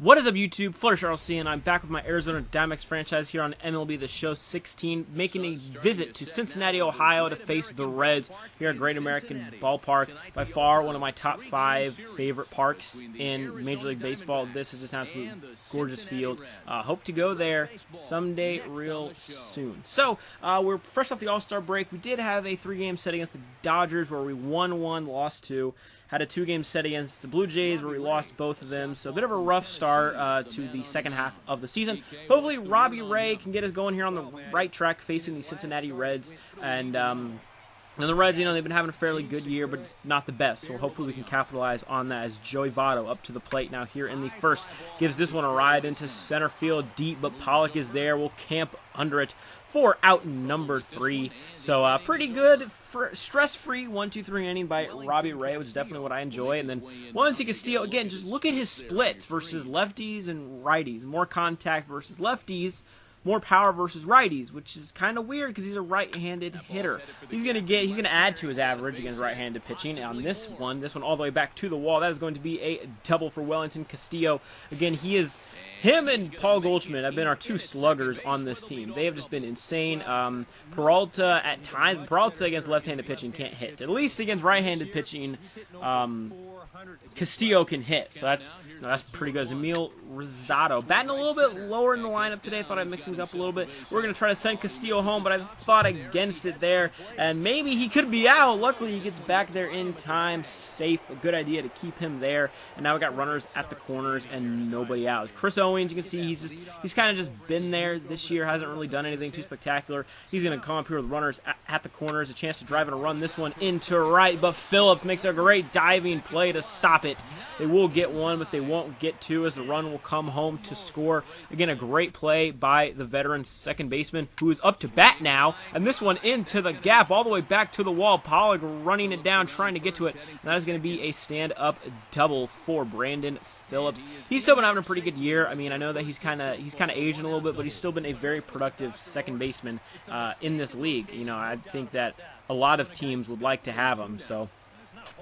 What is up, YouTube? Flourish RLC, and I'm back with my Arizona Diamondbacks franchise here on MLB The Show 16, making a visit to Cincinnati, Ohio to face the Reds here at Great American Ballpark. By far, one of my top 5 favorite parks in Major League Baseball. This is just an absolute gorgeous field. Hope to go there someday real soon. So, we're fresh off the All-Star break. We did have a 3-game set against the Dodgers where we won 1, lost 2. Had a 2-game set against the Blue Jays where we lost both of them. So a bit of a rough start to the second half of the season. Hopefully Robbie Ray can get us going here on the right track facing the Cincinnati Reds. And the Reds, they've been having a fairly good year, but it's not the best. So hopefully we can capitalize on that as Joey Votto up to the plate now here in the first. Gives this one a ride into center field deep, but Pollock is there. We'll camp under it for out number 3. So pretty good, stress-free 1-2-3 inning by Robbie Ray, which is definitely what I enjoy. And then Cincy Castillo, again, just look at his splits versus lefties and righties. More contact versus lefties, more power versus righties, which is kind of weird because he's a right-handed hitter. He's gonna add to his average against right-handed pitching. On this one all the way back to the wall, that is going to be a double for Wellington Castillo. Again, him and Paul Goldschmidt have been our 2 sluggers on this team. They have just been insane. Peralta at times, Peralta against left-handed pitching can't hit. At least against right-handed pitching, Castillo can hit. So that's pretty good. Emil Rosado batting a little bit lower in the lineup today. Thought I'd mix things up a little bit. We're going to try to send Castillo home, but I thought against it there. And maybe he could be out. Luckily, he gets back there in time, safe. A good idea to keep him there. And now we got runners at the corners and nobody out. Chris Owens, you can see he's kind of just been there this year. Hasn't really done anything too spectacular. He's going to come up here with runners at the corners. A chance to drive and run this one into right. But Phillips makes a great diving play to stop it. They will get one, but they won't get 2 as the run will come home to score. Again, a great play by the veteran second baseman who is up to bat now. And this one into the gap all the way back to the wall. Pollock running it down, trying to get to it. And that is going to be a stand-up double for Brandon Phillips. He's still been having a pretty good year. I mean, I know that he's kind of aging a little bit, but he's still been a very productive second baseman in this league. I think that a lot of teams would like to have him. So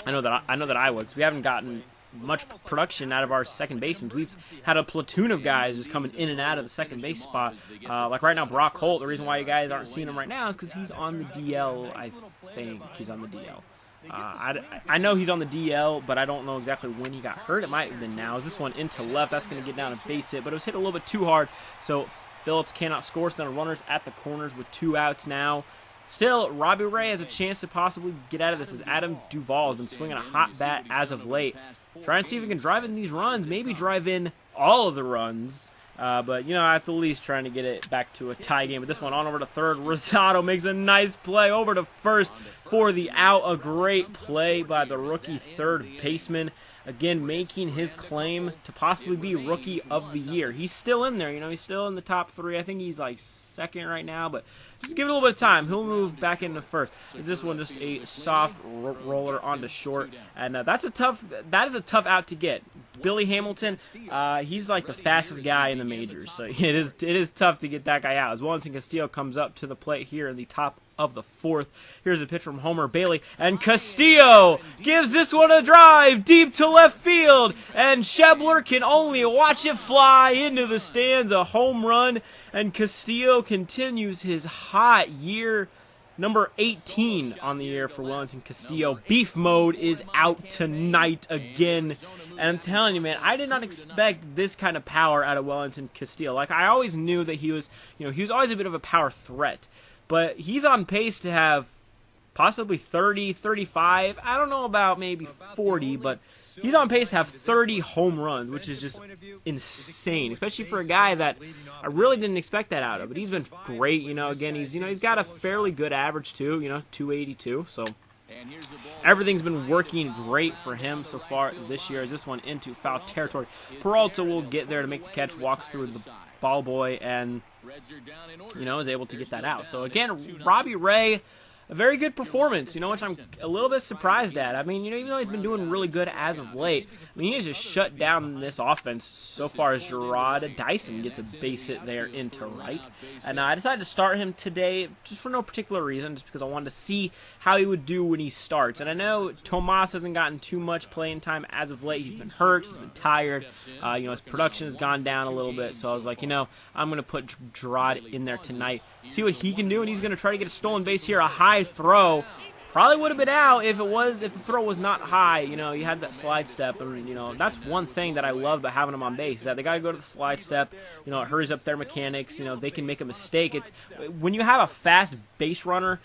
I know that I would. 'Cause we haven't gotten much production out of our second basemen. We've had a platoon of guys just coming in and out of the second base spot. Like right now, Brock Holt. The reason why you guys aren't seeing him right now is because he's on the DL. I think he's on the DL. I know he's on the DL, but I don't know exactly when he got hurt. It might have been now. Is this one into left? That's going to get down a base hit, but it was hit a little bit too hard, so Phillips cannot score. So runners at the corners with 2 outs now. Still, Robbie Ray has a chance to possibly get out of this as Adam Duvall has been swinging a hot bat as of late. Try and see if we can drive in these runs, maybe drive in all of the runs. But, at the least trying to get it back to a tie game. But this one on over to third. Rosado makes a nice play over to first for the out. A great play by the rookie third baseman. Again, making his claim to possibly be Rookie of the Year. He's still in there, he's still in the top 3. I think he's like second right now, but just give it a little bit of time. He'll move back into first. Is this one just a soft roller onto short? And that is a tough out to get. Billy Hamilton, he's like the fastest guy in the majors, so it is tough to get that guy out. As Wellington Castillo comes up to the plate here in the top of the 4th. Here's a pitch from Homer Bailey, and Castillo gives this one a drive deep to left field, and Schebler can only watch it fly into the stands. A home run, and Castillo continues his hot year. Number 18 on the year for Wellington Castillo. Beef mode is out tonight again. And I'm telling you, man, I did not expect this kind of power out of Wellington Castillo. Like, I always knew that he was always a bit of a power threat. But he's on pace to have possibly 30, 35. I don't know about maybe 40, but he's on pace to have 30 home runs, which is just insane, especially for a guy that I really didn't expect that out of. But he's been great, again, he's got a fairly good average too, 282, so everything's been working great for him so far this year. As this one into foul territory. Peralta will get there to make the catch, walks through the ball boy, and is able to get that out. So again, Robbie Ray, a very good performance, you know, which I'm a little bit surprised at. I mean, you know, even though he's been doing really good as of late, I mean, he has just shut down this offense so far as Gerard Dyson gets a base hit there into right. And I decided to start him today just for no particular reason, just because I wanted to see how he would do when he starts. And I know Tomas hasn't gotten too much playing time as of late. He's been hurt, he's been tired, you know, his production has gone down a little bit. So I was like, you know, I'm going to put Gerard in there tonight, see what he can do, and he's going to try to get a stolen base here. A high throw probably would have been out if the throw was not high. You know, you had that slide step, and you know, that's one thing that I love about having him on base, is that they got to go to the slide step. You know, it hurries up their mechanics. You know, they can make a mistake. It's when you have a fast base runner,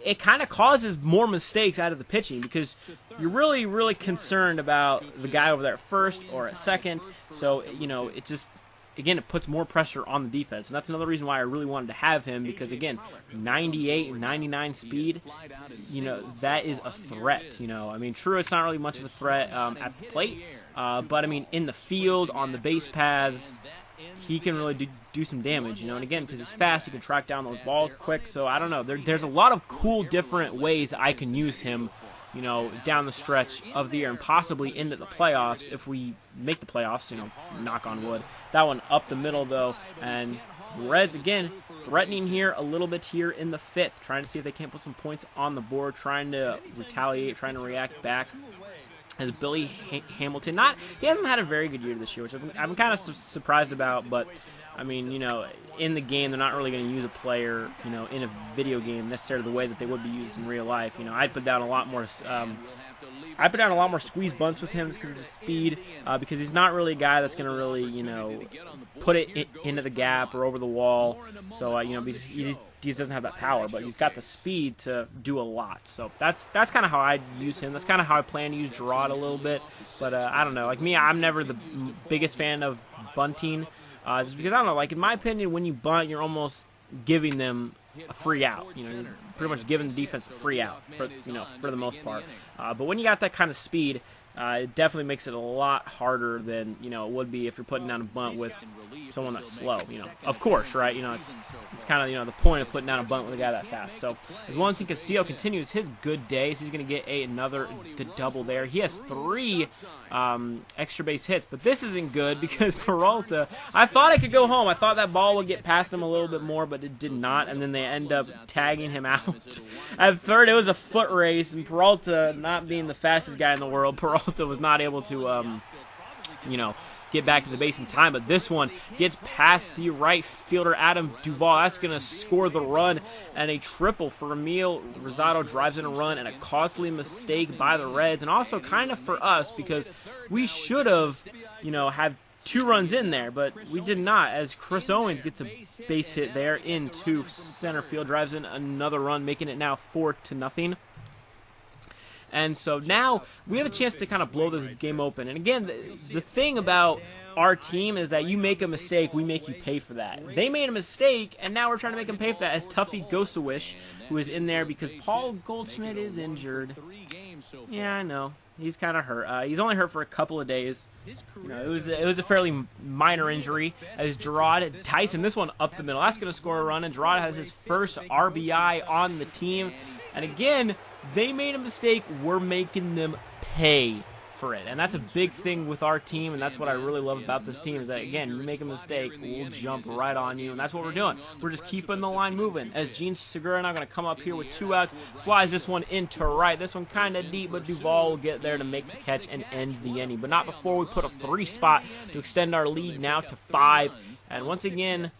it kind of causes more mistakes out of the pitching, because you're really concerned about the guy over there at first or at second. So, you know, it just, again, it puts more pressure on the defense. And that's another reason why I really wanted to have him, because, again, 98 and 99 speed, you know, that is a threat. You know, I mean, true, it's not really much of a threat at the plate, but, I mean, in the field, on the base paths, he can really do some damage, you know. And again, because he's fast, he can track down those balls quick. So I don't know. There's a lot of cool different ways I can use him, you know, down the stretch of the year and possibly into the playoffs if we make the playoffs, you know, knock on wood. That one up the middle, though, and the Reds, again, threatening here a little bit here in the fifth, trying to see if they can't put some points on the board, trying to retaliate, trying to react back. As Billy Hamilton, he hasn't had a very good year this year, which I'm kind of surprised about, but I mean, you know, in the game, they're not really going to use a player, you know, in a video game necessarily the way that they would be used in real life. You know, I'd put down a lot more squeeze bunts with him just because of his speed, because he's not really a guy that's going to really, you know, put it into the gap or over the wall. So, you know, he just doesn't have that power, but he's got the speed to do a lot. So that's kind of how I'd use him. That's kind of how I plan to use Gerard a little bit. But I don't know. Like me, I'm never the biggest fan of bunting, just because, I don't know, like in my opinion, when you bunt, you're almost giving them a free out. You know, you're pretty much giving the defense a free out for the most part. But when you got that kind of speed, it definitely makes it a lot harder than, you know, it would be if you're putting down a bunt with someone that's slow, you know. Of course, right? You know, it's kind of, you know, the point of putting down a bunt with a guy that fast. So as Wellington Castillo continues his good days, he's going to get another double there. He has 3 extra base hits, but this isn't good because Peralta, I thought I could go home. I thought that ball would get past him a little bit more, but it did not, and then they end up tagging him out. At third, it was a foot race, and Peralta, not being the fastest guy in the world, Peralta was not able to, you know, get back to the base in time, but this one gets past the right fielder, Adam Duvall. That's going to score the run, and a triple for Emil Rosado drives in a run, and a costly mistake by the Reds, and also kind of for us, because we should have, you know, had 2 runs in there, but we did not, as Chris Owens gets a base hit there into center field, drives in another run, making it now 4-0. And so now we have a chance to kind of blow this game open. And again, the thing about our team is that you make a mistake, we make you pay for that. They made a mistake, and now we're trying to make them pay for that, as Tuffy Gosawish, who is in there because Paul Goldschmidt is injured. Yeah, I know. He's kind of hurt. He's only hurt for a couple of days. You know, it was a fairly minor injury. As Gerard Tyson, this one up the middle. That's going to score a run, and Gerard has his first RBI on the team. And again, they made a mistake. We're making them pay for it. And that's a big thing with our team, and that's what I really love about this team, is that, again, you make a mistake, we'll jump right on you, and that's what we're doing. We're just keeping the line moving. As Gene Segura now going to come up here with 2 outs, flies this one into right. This one kind of deep, but Duvall will get there to make the catch and end the inning. But not before we put a 3 spot to extend our lead now to 5. And once again,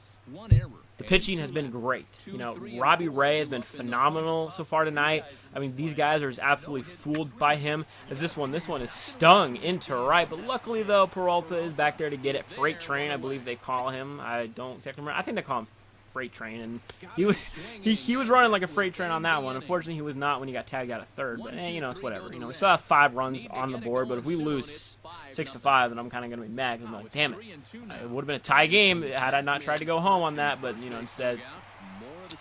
the pitching has been great. You know, Robbie Ray has been phenomenal so far tonight. I mean, these guys are just absolutely fooled by him. As this one is stung into right. But luckily, though, Peralta is back there to get it. Freight Train, I believe they call him. I don't exactly remember. I think they call him Freight Train, and he was running like a freight train on that one. Unfortunately, he was not when he got tagged out at third. But you know, it's whatever. You know, we still have 5 runs on the board. But if we lose 6-5, then I'm kind of gonna be mad. I'm like, damn it, it would have been a tie game had I not tried to go home on that. But you know, instead,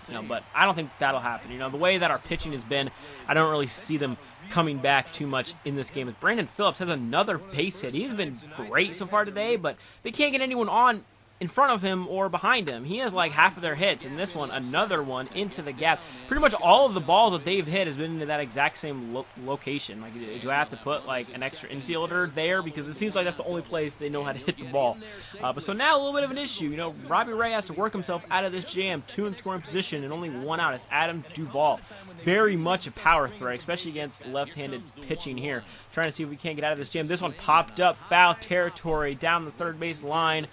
you know, but I don't think that'll happen. You know, the way that our pitching has been, I don't really see them coming back too much in this game. As Brandon Phillips has another base hit. He's been great so far today, but they can't get anyone on in front of him or behind him. He has like half of their hits, and this one, another one into the gap. Pretty much all of the balls that they've hit has been into that exact same location. Like, do I have to put like an extra infielder there? Because it seems like that's the only place they know how to hit the ball. But so now a little bit of an issue. You know, Robbie Ray has to work himself out of this jam. 2 in scoring position and only 1 out. It's Adam Duvall. Very much a power threat, especially against left-handed pitching here. Trying to see if we can't get out of this jam. This one popped up, foul territory down the third base line.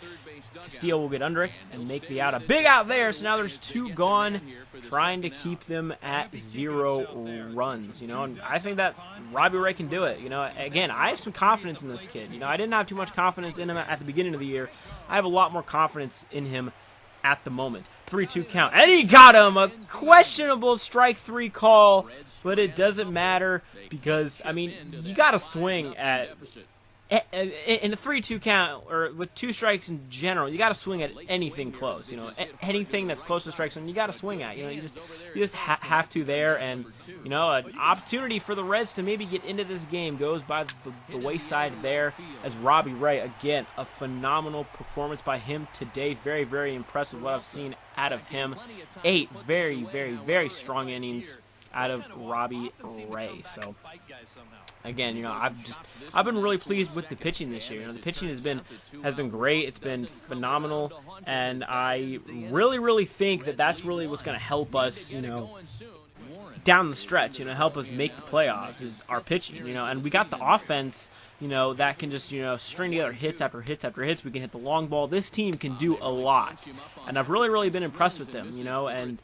Castillo will get under it and make the out. A big out there, so now there's 2 gone, trying to keep them at 0 runs, you know, and I think that Robbie Ray can do it. You know, again, I have some confidence in this kid. You know, I didn't have too much confidence in him at the beginning of the year. I have a lot more confidence in him at the moment. 3-2 count, and he got him. A questionable strike 3 call, but it doesn't matter because, I mean, you got to swing at... In a 3-2 count, or with 2 strikes in general, you got to swing at anything close. You know, anything that's close to strike zone, you got to swing at. You know, you just have to there, and you know, an opportunity for the Reds to maybe get into this game goes by the wayside there. As Robbie Ray, again, a phenomenal performance by him today. Very, very impressive what I've seen out of him. 8 very, very, very strong innings out of Robbie Ray. So again, you know, I've been really pleased with the pitching this year. You know, the pitching has been great. It's been phenomenal, and I really think that that's really what's going to help us, you know, down the stretch, you know, help us make the playoffs is our pitching, you know, and we got the offense, you know, that can just, you know, string together hits after hits after hits. We can hit the long ball. This team can do a lot, and I've really been impressed with them, you know, and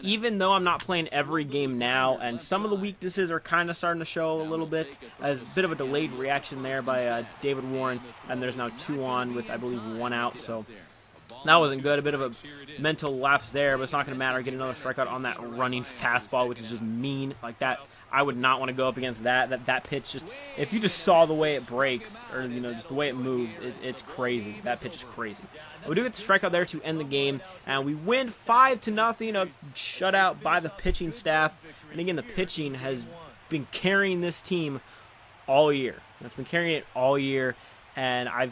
even though I'm not playing every game now, and some of the weaknesses are kind of starting to show a little bit, as a bit of a delayed reaction there by David Warren, and there's now 2 on with, I believe, 1 out, so that wasn't good. A bit of a mental lapse there, but it's not going to matter. Get another strikeout on that running fastball, which is just mean. Like that, I would not want to go up against that. That pitch, just if you just saw the way it breaks, or you know, just the way it moves, it's crazy. That pitch is crazy. We do get the strikeout there to end the game, and we win 5-0. A shutout by the pitching staff. And again, the pitching has been carrying this team all year. It's been carrying it all year. And I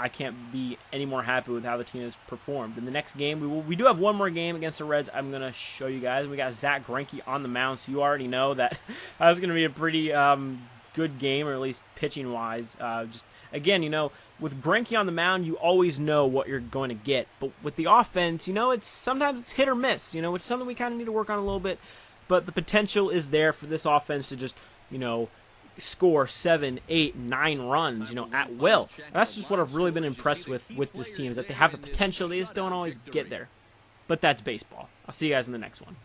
can't be any more happy with how the team has performed. In the next game, we do have one more game against the Reds. I'm going to show you guys. We got Zach Greinke on the mound, so you already know that was going to be a pretty good game, or at least pitching-wise. Just again, you know, with Greinke on the mound, you always know what you're going to get. But with the offense, you know, sometimes it's hit or miss. You know, it's something we kind of need to work on a little bit. But the potential is there for this offense to just, you know, score 7, 8, 9 runs, you know, at will. That's just what I've really been impressed with this team, is that they have the potential. They just don't always get there. But that's baseball. I'll see you guys in the next one.